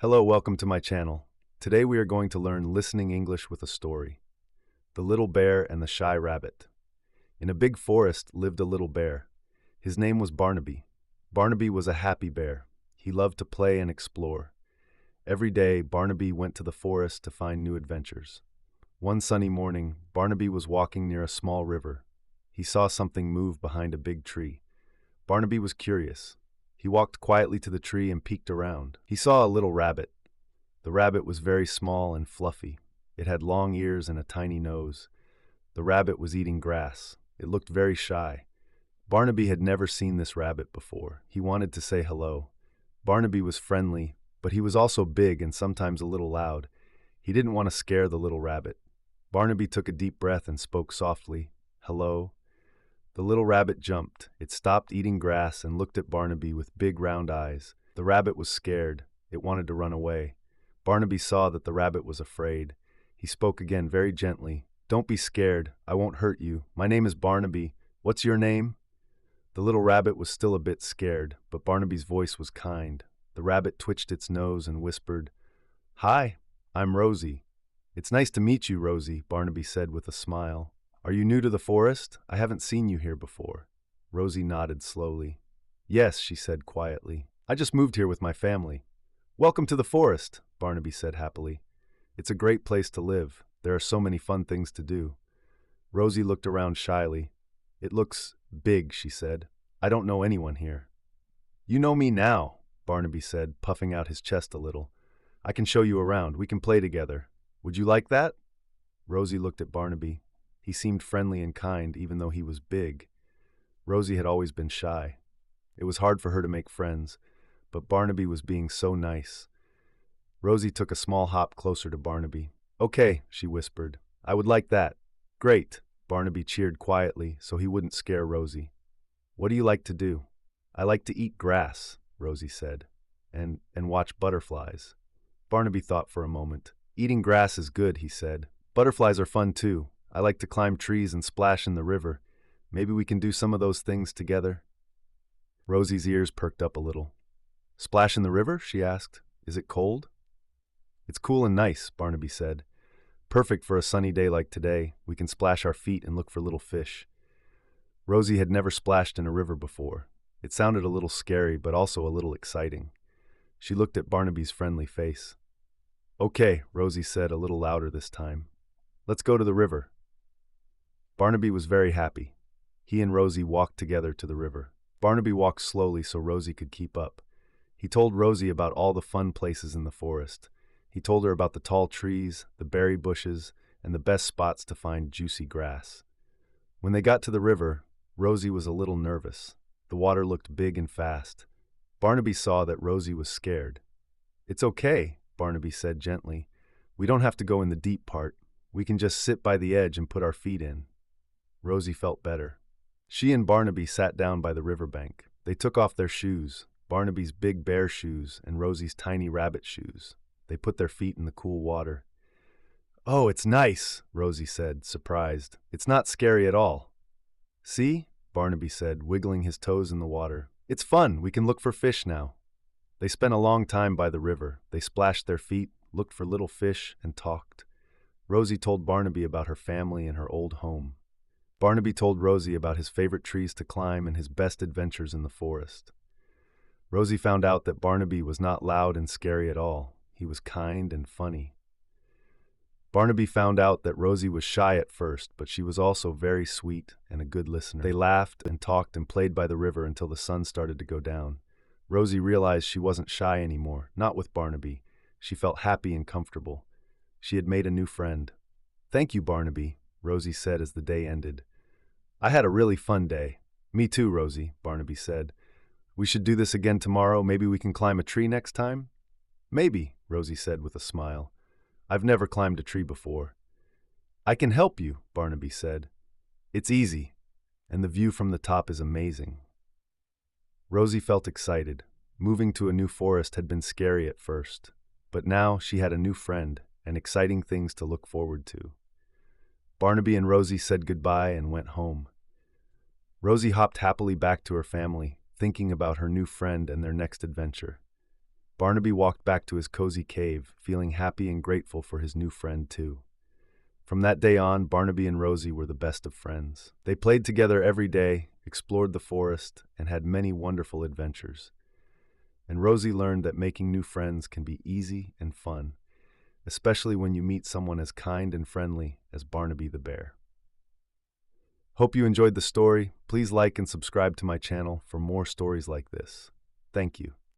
Hello, welcome to my channel. Today we are going to learn listening English with a story. The Little Bear and the Shy Rabbit. In a big forest lived a little bear. His name was Barnaby. Barnaby was a happy bear. He loved to play and explore. Every day, Barnaby went to the forest to find new adventures. One sunny morning, Barnaby was walking near a small river. He saw something move behind a big tree. Barnaby was curious. He walked quietly to the tree and peeked around. He saw a little rabbit. The rabbit was very small and fluffy. It had long ears and a tiny nose. The rabbit was eating grass. It looked very shy. Barnaby had never seen this rabbit before. He wanted to say hello. Barnaby was friendly, but he was also big and sometimes a little loud. He didn't want to scare the little rabbit. Barnaby took a deep breath and spoke softly, "Hello." The little rabbit jumped. It stopped eating grass and looked at Barnaby with big round eyes. The rabbit was scared. It wanted to run away. Barnaby saw that the rabbit was afraid. He spoke again very gently. "Don't be scared. I won't hurt you. My name is Barnaby. What's your name?" The little rabbit was still a bit scared, but Barnaby's voice was kind. The rabbit twitched its nose and whispered, "Hi, I'm Rosie." "It's nice to meet you, Rosie," Barnaby said with a smile. "Are you new to the forest? I haven't seen you here before." Rosie nodded slowly. "Yes," she said quietly. "I just moved here with my family." "Welcome to the forest," Barnaby said happily. "It's a great place to live. There are so many fun things to do." Rosie looked around shyly. "It looks big," she said. "I don't know anyone here." "You know me now," Barnaby said, puffing out his chest a little. "I can show you around. We can play together. Would you like that?" Rosie looked at Barnaby. He seemed friendly and kind, even though he was big. Rosie had always been shy. It was hard for her to make friends, but Barnaby was being so nice. Rosie took a small hop closer to Barnaby. "Okay," she whispered. "I would like that." "Great," Barnaby cheered quietly so he wouldn't scare Rosie. "What do you like to do?" "I like to eat grass," Rosie said, and watch butterflies." Barnaby thought for a moment. "Eating grass is good," he said. "Butterflies are fun too. I like to climb trees and splash in the river. Maybe we can do some of those things together." Rosie's ears perked up a little. "Splash in the river?" she asked. "Is it cold?" "It's cool and nice," Barnaby said. "Perfect for a sunny day like today. We can splash our feet and look for little fish." Rosie had never splashed in a river before. It sounded a little scary, but also a little exciting. She looked at Barnaby's friendly face. "Okay," Rosie said a little louder this time. "Let's go to the river." Barnaby was very happy. He and Rosie walked together to the river. Barnaby walked slowly so Rosie could keep up. He told Rosie about all the fun places in the forest. He told her about the tall trees, the berry bushes, and the best spots to find juicy grass. When they got to the river, Rosie was a little nervous. The water looked big and fast. Barnaby saw that Rosie was scared. "It's okay," Barnaby said gently. "We don't have to go in the deep part. We can just sit by the edge and put our feet in." Rosie felt better. She and Barnaby sat down by the riverbank. They took off their shoes, Barnaby's big bear shoes and Rosie's tiny rabbit shoes. They put their feet in the cool water. "Oh, it's nice," Rosie said, surprised. "It's not scary at all." "See?" Barnaby said, wiggling his toes in the water. "It's fun. We can look for fish now." They spent a long time by the river. They splashed their feet, looked for little fish, and talked. Rosie told Barnaby about her family and her old home. Barnaby told Rosie about his favorite trees to climb and his best adventures in the forest. Rosie found out that Barnaby was not loud and scary at all. He was kind and funny. Barnaby found out that Rosie was shy at first, but she was also very sweet and a good listener. They laughed and talked and played by the river until the sun started to go down. Rosie realized she wasn't shy anymore, not with Barnaby. She felt happy and comfortable. She had made a new friend. "Thank you, Barnaby," Rosie said as the day ended. "I had a really fun day." "Me too, Rosie," Barnaby said. "We should do this again tomorrow. Maybe we can climb a tree next time?" "Maybe," Rosie said with a smile. "I've never climbed a tree before." "I can help you," Barnaby said. "It's easy, and the view from the top is amazing." Rosie felt excited. Moving to a new forest had been scary at first, but now she had a new friend and exciting things to look forward to. Barnaby and Rosie said goodbye and went home. Rosie hopped happily back to her family, thinking about her new friend and their next adventure. Barnaby walked back to his cozy cave, feeling happy and grateful for his new friend, too. From that day on, Barnaby and Rosie were the best of friends. They played together every day, explored the forest, and had many wonderful adventures. And Rosie learned that making new friends can be easy and fun, especially when you meet someone as kind and friendly as Barnaby the bear. Hope you enjoyed the story. Please like and subscribe to my channel for more stories like this. Thank you.